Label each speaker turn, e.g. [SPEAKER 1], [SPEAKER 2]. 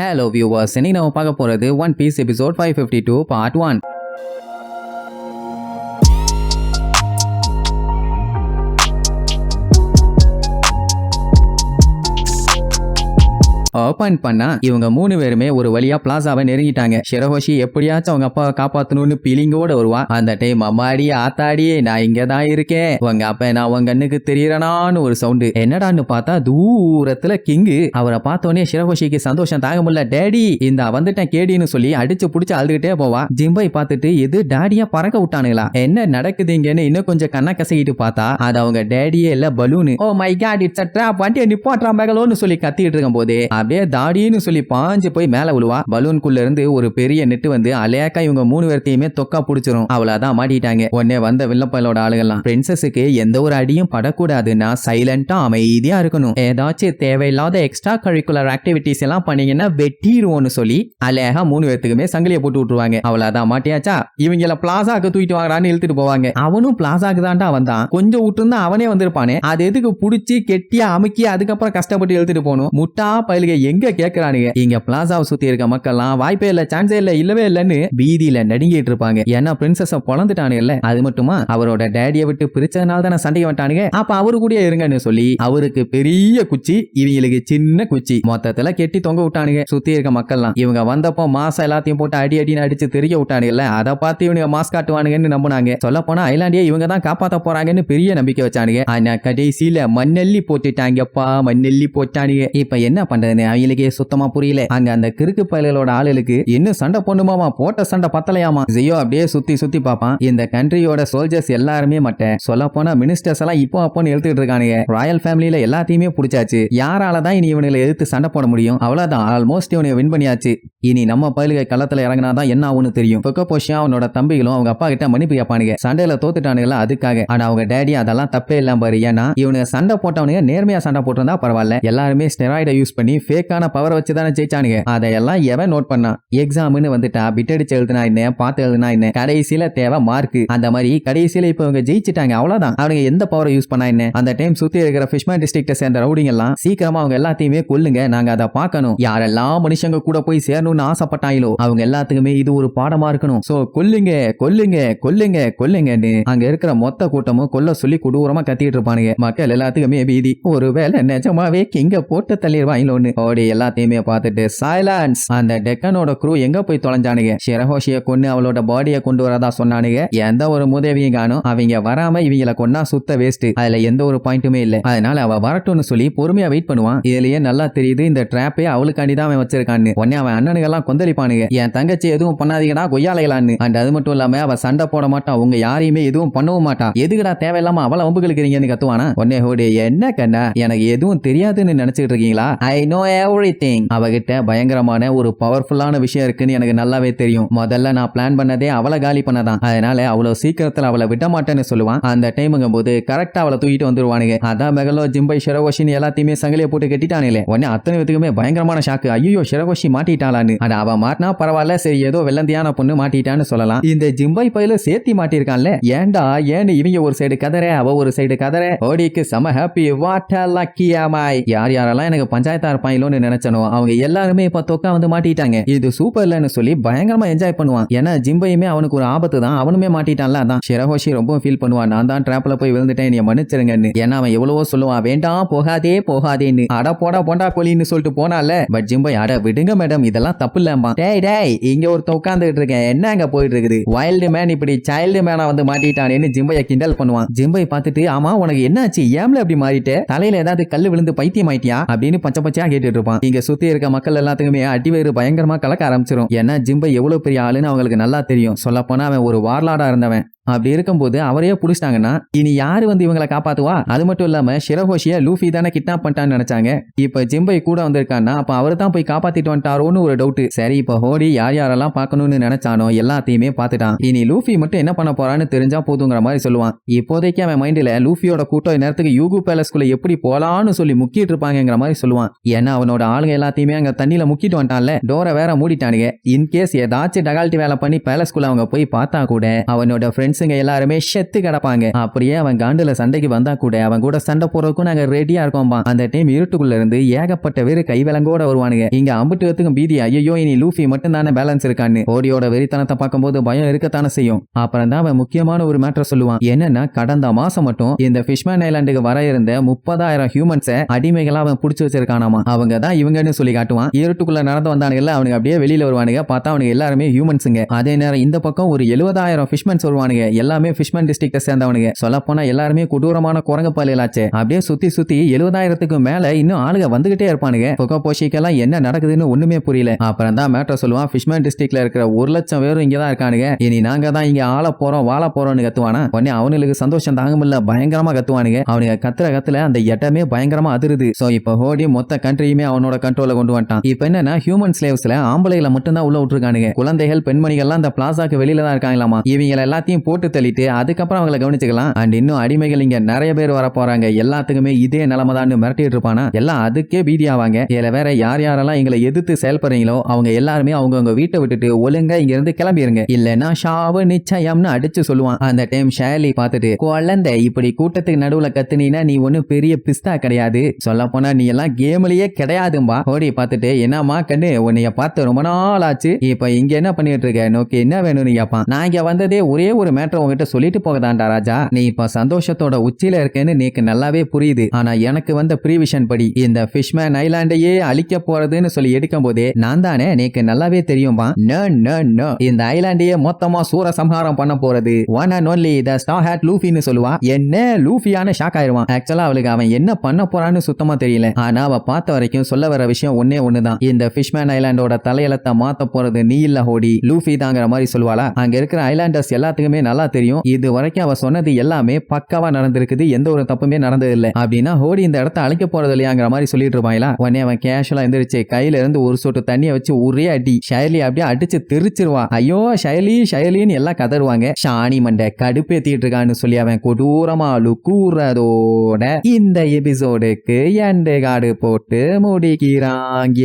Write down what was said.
[SPEAKER 1] Hello viewers, இன்னைக்கு நம்ம பார்க்க போறது One Piece episode 552 part 1. Open பண்ணா இவங்க 3 பேருமே ஒரு வழியா பிளாசாவை நெருங்கிட்டாங்க. ஷிரஹோஷி எப்படியாச்சும் அவங்க அப்பாவை காப்பாத்தணும்னு பீலிங்கோட வருவா. அந்த டைம் அம்மாடி ஆத்தாடி நான் இங்கதான் இருக்கேன், உங்க அப்ப நான் உங்க கண்ணுக்கு தெரியறனான்னு ஒரு சவுண்டு. என்னடான்னு பார்த்தா தூரத்துல கிங்கு. அவரை பார்த்தோன்னே ஷிரஹோஷிக்கு சந்தோஷம் தாங்க முடியல. டேடி இந்த வந்துட்டேன் கேடின்னு சொல்லி அடிச்சு புடிச்சு அழுதுகிட்டே போவா. ஜிம்பை பார்த்துட்டு எது டாடியா பறக்க விட்டானுங்களா, என்ன நடக்குதுங்கன்னு இன்னும் கொஞ்சம் கண்ணா கசக்கிட்டு பார்த்தா அது அவங்க டேடியே இல்ல balloon. Oh my god it's a trap, வண்டியை நிப்பாட்றான் மேகலோன்னு சொல்லி கத்திட்டு இருக்கும் போதே அப்படியே தாடின்னு சொல்லி பாஞ்சு போய் மேல விழுவா. பலூனுக்குள்ள இருந்து ஒரு பெரிய நெட்டு வந்து அலையாக்கா இவங்க 3 பேர்த்தையுமே தொக்கா புடிச்சிரும். அவளாதான் மாட்டிட்டாங்க. உடனே வந்த வில்லப்பலோட ஆளுகள்லாம் பிரின்சஸுக்கு எந்த ஒரு அடியும் படக்கூடாதுன்னா சைலண்டா அமைதியா இருக்கணும், ஏதாச்சும் தேவையில்லாத எக்ஸ்ட்ரா கரிக்குலர் ஆக்டிவிட்டிஸ் எல்லாம் பண்ணீங்கன்னா வெட்டிடுவோம்னு சொல்லி அலையாக 3 பேர்த்துக்குமே சங்கிலியை போட்டு விட்டுருவாங்க. அவளாதான் மாட்டியாச்சா, இவங்கள பிளாசாக்கு தூக்கிட்டு வாங்கறான்னு இழுத்துட்டு போவாங்க. அவனும் பிளாசாக்கு தான்டா வந்தான், கொஞ்சம் விட்டுருந்தா அவனே வந்திருப்பானே, அது எதுக்கு புடிச்சு கெட்டியா அமுக்கி அதுக்கப்புறம் கஷ்டப்பட்டு இழுத்துட்டு போகணும். முட்டா பயிலுக எங்க கேக்குறானுங்க. இங்க பிளாசாவை சுத்தி இருக்க மக்கள்லாம் வாய்ப்பே இல்ல, சான்ஸே இல்ல, இல்லவே இல்லன்னு பீதியில நடுங்கிட்டு இருப்பாங்க. ஏன்னா பிரின்சஸ பொழந்துட்டானுங்கல்ல. அது மட்டுமா அவரோட டேடியை விட்டு பிரிச்சதுனால தானே சண்டைக்கு வந்துட்டானுங்க. அப்ப அவரு கூட இருங்கன்னு சொல்லி அவருக்கு பெரிய குச்சி, இவங்களுக்கு சின்ன குச்சி, மொத்தத்துல கெட்டி தொங்க விட்டானுங்க. சுத்தி இருக்க மக்கள்லாம் இவங்க வந்தப்போ மாசம் எல்லாத்தையும் போட்டு அடி அடின்னு அடிச்சு தெரிய விட்டானுங்கல்ல. அதை பார்த்து இவனுங்க மாஸ் காட்டுவானுங்கன்னு நம்பினாங்க. சொல்ல போனா ஐலாண்டியா இவங்க தான் காப்பாத்த போறாங்கன்னு பெரிய நம்பிக்கை வச்சானுங்க. ஆனா கடைசியில மண்ணெல்லி போட்டுட்டாங்கப்பா, மண்ணெல்லி போட்டானுங்க. இப்ப என்ன பண்றதுன்னு அவங்களுக்கே சுத்தமா புரியல. அங்க அந்த கிறுக்கு பயல்களோட ஆளுகளுக்கு இன்னும் சண்டை பொண்ணுமாமா, போட்ட சண்டை பத்தலையாமா. ஜியோ அப்படியே சுத்தி சுத்தி பாப்பான். இந்த கண்ட்ரியோட சோல்ஜர்ஸ் எல்லாருமே மட்ட சொல்ல போனா மினிஸ்டர்ஸ் எல்லாம் இப்போ அப்போன்னு எழுத்துட்டு இருக்கானுங்க. ராயல் ஃபேமிலியில எல்லாத்தையுமே பிடிச்சாச்சு. யாராலதான் இனி இவனுங்களை எதிர்த்து சண்டை போட முடியும்? அவ்வளவுதான், ஆல்மோஸ்ட் இவனை வின் பண்ணியாச்சு. இனி நம்ம பயலுக களத்துல இறங்கினாதான் என்ன ஆகும்னு தெரியும். பொக்கபோஷியா அவனோட தம்பிகளும் அவங்க அப்பா கிட்ட மன்னிப்பு கேட்பானுங்க. சண்டையில தோத்துட்டானுங்களா அதுக்காக. ஆனா அவங்க டேடி அதெல்லாம் தப்பே இல்லாம பாரு. ஏன்னா இவனுங்க சண்டை போட்டவனுங்க நேர்மையா சண்டை போட்டிருந்தா பரவாயில்ல. எல்லாருமே ஸ்டெராய்டை யூஸ் பண்ணி ஃபேக்கான பவர் வச்சு தானே ஜெயிச்சானுங்க. அதையெல்லாம் எவன் நோட் பண்ணா? எக்ஸாம்னு வந்துட்டா பிட் அடிச்சு எழுதுனா என்ன, பார்த்து எழுதுனா என்ன, கடைசியில தேவை மார்க். அந்த மாதிரி கடைசியில இப்ப இவங்க ஜெயிச்சிட்டாங்க, அவ்வளவுதான். அவனுங்க எந்த பவரை யூஸ் பண்ணா என்ன? அந்த டைம் சுத்தி இருக்கிற ஃபிஷ்மேன் டிஸ்ட்ரிக்ட சேர்ந்த ரவுடிங்க எல்லாம் சீக்கிரமா அவங்க எல்லாத்தையுமே கொல்லுங்க, நாங்க அதை பார்க்கணும். யாரெல்லாம் மனுஷங்க கூட போய் சேரணும்னு ஆசைப்பட்டாங்களோ அவங்க எல்லாத்துக்குமே இது ஒரு பாடமா இருக்கணும். சோ கொல்லுங்க கொல்லுங்க கொல்லுங்க கொல்லுங்கன்னு அங்க இருக்கிற மொத்த கூட்டமும் கொல்ல சொல்லி கொடூரமா கத்திட்டு இருப்பானுங்க. மக்கள் எல்லாத்துக்குமே பீதி. ஒருவேளை நிஜமாவே கிங்க போட்டு தள்ளிடுவாங்களோன்னு ஓடி எல்லாத்தையுமே பார்த்துட்டு சைலன்ஸ். அந்த டெக்கனோட க்ரூ எங்க போய் தொலைஞ்சானுங்க? ஷிரஹோஷிய கொண்டு அவளோட பாடியை கொண்டு வரதா சொன்னானுங்க. எந்த ஒரு உதவியும் காணும். அவங்க வராம இவங்களை கொண்டா சுத்த வேஸ்ட், அதுல எந்த ஒரு பாயிண்ட்டுமே இல்ல. அதனால அவ வரட்டும்னு சொல்லி பொறுமையா வெயிட் பண்ணுவான். இதுலயே நல்லா தெரியுது இந்த டிராப்பே அவளுக்காண்டி தான் அவன் வச்சிருக்கான்னு. உடனே அவன் அண்ணனுங்க எல்லாம் கொந்தளிப்பானுங்க, என் தங்கச்சி எதுவும் பண்ணாதீங்கடா கொய்யாலைகளான்னு. அண்ட் அது மட்டும் இல்லாம அவ சண்டை போட மாட்டா, உங்க யாரையுமே எதுவும் பண்ணவும் மாட்டா, எதுக்குடா தேவையில்லாம அவளை வம்புகளுக்குறீங்கன்னு கத்துவானா. உடனே ஹோடி என்ன கண்ணா எனக்கு எதுவும் தெரியாதுன்னு நினைச்சிட்டு இருக்கீங்களா? I know everything. அவகிட்ட பயங்கரமான ஒரு பவர்ஃபுல்லான விஷயம் இருக்குன்னு எனக்கு நல்லாவே தெரியும். முதல்ல நான் பிளான் பண்ணதே அவளை காலி பண்ணதான். அதனால அவ்வளவு சீக்கிரத்துல அவளை விட மாட்டேன்னு சொல்லுவான். அந்த டைமுங்கும் போது கரெக்டா அவளை தூக்கிட்டு வந்துருவானுங்க. அதான் மெகலோ ஜிம்பை ஷிரஹோஷின்னு எல்லாத்தையுமே சங்கிலியை போட்டு கட்டிட்டானுங்களே. உடனே அத்தனை பேத்துக்குமே பயங்கரமான ஷாக்கு. ஐயோ ஷிரஹோஷி மாட்டிட்டாளான்னு. ஆனா அவ மாட்டினா பரவாயில்ல, சரி ஏதோ வெள்ளந்தியான பொண்ணு மாட்டிட்டான்னு சொல்லலாம். இந்த ஜிம்பை பையில சேர்த்தி மாட்டிருக்கான்ல, ஏண்டா ஏன்னு இவங்க ஒரு சைடு கதற அவ ஒரு சைடு கதற. ஓடிக்கு செம happy. What a lucky am I. யார் யாரெல்லாம் எனக்கு பஞ்சாயத்தா இருப்பாங்களோன்னு நினைச்சனோ அவங்க எல்லாருமே இப்ப தொக்கா வந்து மாட்டிட்டாங்க. இது சூப்பர்லன்னு சொல்லி பயங்கரமா என்ஜாய் பண்ணுவான். ஏன்னா ஜிம்பையுமே அவனுக்கு ஒரு ஆபத்து தான், அவனுமே மாட்டிட்டான்ல. அதான் ஷிரஹோஷி ரொம்ப ஃபீல் பண்ணுவான், நான் தான் டிராப்ல போய் விழுந்துட்டேன், நீ மன்னிச்சிருங்கன்னு. ஏன்னா அவன் எவ்வளவோ சொல்லுவான், வேண்டாம் போகாதே போகாதேன்னு. அட போடா போண்டா கோலின்னு சொல்லிட்டு போனால. பட் ஜிம்பை அட விடுங்க மேடம் இதெல்லாம் தப்பு இல்லம்பா. டேய் டேய் இங்க ஒருத்த உட்கார்ந்துட்டு இருக்கேன், என்ன அங்க போயிட்டு இருக்குது? வைல்டு மேன் இப்படி சைல்டு மேனா வந்து மாட்டிட்டானேன்னு ஜிம்பைய கிண்டல் பண்ணுவான். ஜிம்பை பார்த்துட்டு ஆமா உனக்கு என்னாச்சு, ஏம்ல அப்படி மாறிட்ட, தலையில ஏதாவது கல்லு விழுந்து பைத்தியம் ஆயிட்டியா அப்படின்னு பச்சை பச்சையா கேட்டுட்டு இருப்பான். இங்க சுத்தி இருக்க மக்கள் எல்லாத்துக்குமே அடிவேறு பயங்கரமா கலக்க ஆரம்பிச்சிடும். ஏன்னா ஜிம்பை எவ்வளவு பெரிய ஆளுன்னு அவங்களுக்கு நல்லா தெரியும். சொல்ல போனா அவன் ஒரு வார்லாடா இருந்தவன். அப்படி இருக்கும்போது அவரையே புடிச்சிட்டாங்கன்னா இனி யாரு வந்து இவங்களை காப்பாத்துவா? அது மட்டும் இல்லாம ஷிரஹோஷிய லூஃபி தானே கிட்னாப் பண்ணிட்டான்னு நினைச்சாங்க. இப்ப ஜிம்பை கூட வந்திருக்கான்னா அப்ப அவரு தான் போய் காப்பாத்திட்டு வந்துட்டாரோன்னு ஒரு டவுட். சரி இப்ப ஹோடி யார் யாரெல்லாம் பார்க்கணும்னு நினைச்சானோ எல்லாத்தையுமே பார்த்துட்டான். இனி லூஃபி மட்டும் என்ன பண்ண போறான்னு தெரிஞ்சா போதுங்கிற மாதிரி சொல்லுவான். இப்போதைக்கு அவன் மைண்ட்ல லூஃபியோட கூட்டம் நேரத்துக்கு யூகு பேலஸ்குள்ள எப்படி போலான்னு சொல்லி முக்கிட்டு இருப்பாங்கிற மாதிரி சொல்லுவான். ஏன்னா அவனோட ஆளுங்க எல்லாத்தையுமே அங்க தண்ணியில முக்கிட்டு வந்துட்டான்ல, டோரை வேற மூடிட்டானுங்க. இன்கேஸ் ஏதாச்சும் டகால்ட்டி வேலை பண்ணி பேலஸ்குள்ள அவங்க போய் பார்த்தா கூட அவனோட ஃப்ரெண்ட் ஃப்ரெண்ட்ஸுங்க எல்லாருமே செத்து கிடப்பாங்க. அப்படியே அவன் காண்டுல சண்டைக்கு வந்தா கூட அவன் கூட சண்டை போறதுக்கும் நாங்க ரெடியா இருக்கோம்பா. அந்த டைம் இருட்டுக்குள்ள இருந்து ஏகப்பட்ட பேரு கைவிலங்கோட வருவானுங்க. இங்க அம்புட்டுக்கும் பீதி, ஐயோ இனி லூஃபி மட்டும் தானே பேலன்ஸ் இருக்கான்னு. ஹோடியோட வெறித்தனத்தை பார்க்கும்போது பயம் இருக்கத்தானே செய்யும். அப்புறம் தான் அவன் முக்கியமான ஒரு மேட்டர் சொல்லுவான். என்னன்னா கடந்த மாசம் மட்டும் இந்த ஃபிஷ்மேன் ஐலாண்டுக்கு வர இருந்த 30,000 ஹியூமன்ஸை அடிமைகளா அவன் புடிச்சு வச்சிருக்கானாமா. அவங்க தான் இவங்கன்னு சொல்லி காட்டுவான். இருட்டுக்குள்ள நடந்து வந்தானுங்கல்ல, அவனுக்கு அப்படியே வெளியில வருவானுங்க. பார்த்தா அவனுக்கு எல்லாருமே ஹியூமன்ஸுங்க. அதே நேரம் இந்த பக்கம் ஒரு 70,000 ஃபிஷ்மேன்ஸ் வருவானுங்க. எல்லாமே ஃபிஷ்மேன் டிஸ்ட்ரிக்ட சேர்ந்தவனுங்க. சொல்ல போனா எல்லாருமே கொடூரமான குரங்கு பாலியலாச்சே. அப்படியே சுத்தி சுத்தி 70,000க்கு மேல இன்னும் ஆளுங்க வந்துகிட்டே இருப்பானுங்க. பொகோபோஷிக்கெல்லாம் என்ன நடக்குதுன்னு ஒண்ணுமே புரியல. அப்புறம் தான் மேட்டர் சொல்லுவான். ஃபிஷ்மேன் டிஸ்ட்ரிக்ட்ல இருக்கிற 1,00,000 பேரும் இங்க தான் இருக்கானுங்க. இனி நாங்க தான் இங்க ஆள போறோம் வாழ போறோம்னு கத்துவானா. உடனே அவனுக்கு சந்தோஷம் தாங்க முடியல, பயங்கரமா கத்துவானுங்க. அவனுக்கு கத்துல அந்த இடமே பயங்கரமா அதிருது. சோ இப்ப ஹோடி மொத்த கண்ட்ரியுமே அவனோட கண்ட்ரோல கொண்டு வந்துட்டான். இப்ப என்னன்னா ஹியூமன் ஸ்லேவ்ஸ்ல ஆம்பளைகளை மட்டும் தான் உள்ள விட்டுருக்கானுங்க. குழந்தைகள் பெண்மணிகள்லாம் அந்த பிளாசாக்கு வெளியில தான் இருக்காங்களாமா. இவங்க எல்லாத்தையும் போட்டு தள்ளிட்டு அதுக்கப்புறம் அவங்களை கவனிச்சுக்கலாம். அண்ட் இன்னும் அடிமைகள் இங்க நிறைய பேர் வர போறாங்க. எல்லாத்துக்குமே இதே நிலைமை தான் மிரட்டிட்டு இருப்பானா. எல்லாம் அதுக்கே பீதி ஆவாங்க. இதுல வேற யார் யாரெல்லாம் எங்களை எதிர்த்து செயல்படுறீங்களோ அவங்க எல்லாருமே அவங்க வீட்டை விட்டுட்டு ஒழுங்கா இங்க இருந்து கிளம்பிருங்க, இல்லன்னா ஷாவு நிச்சயம்னு அடிச்சு சொல்லுவான். அந்த டைம் ஷேலி பார்த்துட்டு, குழந்தை இப்படி கூட்டத்துக்கு நடுவுல கத்துனீனா நீ ஒன்னும் பெரிய பிஸ்தா கிடையாது, சொல்ல போனா நீ எல்லாம் கேம்லயே கிடையாதும்பா. ஹோடி பார்த்துட்டு, என்னமா கண்ணு உன்னைய பார்த்து ரொம்ப நாள் ஆச்சு, இப்ப இங்க என்ன பண்ணிட்டு இருக்க, நோக்கி என்ன வேணும்னு கேட்பான். நான் இங்க வந்ததே ஒரே ஒரு மேட்டர் உங்ககிட்ட சொல்லிட்டு போகதான்டா ராஜா. நீ இப்ப சந்தோஷத்தோட உச்சியில இருக்கேன்னு நீக்கு நல்லாவே புரியுது. ஆனா எனக்கு வந்த ப்ரீவிஷன் படி இந்த ஃபிஷ்மேன் ஐலாண்டையே அழிக்க போறதுன்னு சொல்லி எடுக்கும் போதே நான் தானே, நீக்கு நல்லாவே தெரியும்பா. இந்த ஐலாண்டையே மொத்தமா சூர சம்ஹாரம் பண்ண போறது one and only the straw hat லூஃபின்னு சொல்லுவா. என்ன லூஃபியான ஷாக் ஆயிருவான். ஆக்சுவலா அவளுக்கு அவன் என்ன பண்ண போறான்னு சுத்தமா தெரியல. ஆனா அவ பார்த்த வரைக்கும் சொல்ல வர விஷயம் ஒன்னே ஒண்ணுதான். இந்த ஃபிஷ்மேன் ஐலாண்டோட தலையெழுத்த மாத்த போறது நீ இல்ல ஹோடி, லூஃபி தாங்கிற மாதிரி சொல்லுவாளா. அங்க இருக்கிற ஐலாண்டர்ஸ் எல்லாத்துக்குமே நல்லா தெரியும் இது வரைக்கும் அவ சொன்னது எல்லாமே பக்காவா நடந்திருக்குது, எந்த ஒரு தப்புமே நடந்தது இல்ல. அப்படின்னா ஹோடி இந்த இடத்த அழிக்க போறது இல்லையாங்கிற மாதிரி சொல்லிட்டு இருப்பாங்களா. உடனே அவன் கேஷுவலா எந்திரிச்சு கையில இருந்து ஒரு சொட்டு தண்ணியை வச்சு ஒரே அடி ஷைலி அப்படியே அடிச்சு தெரிச்சிருவா. ஐயோ ஷைலி ஷைலின்னு எல்லாம் கதறுவாங்க. ஷானி மண்டை கடுப்பேத்திட்டு இருக்கான்னு சொல்லி அவன் கொடூரமா கூறதோட இந்த எபிசோடுக்கு எண்டு காடு போட்டு முடிக்கிறாங்க.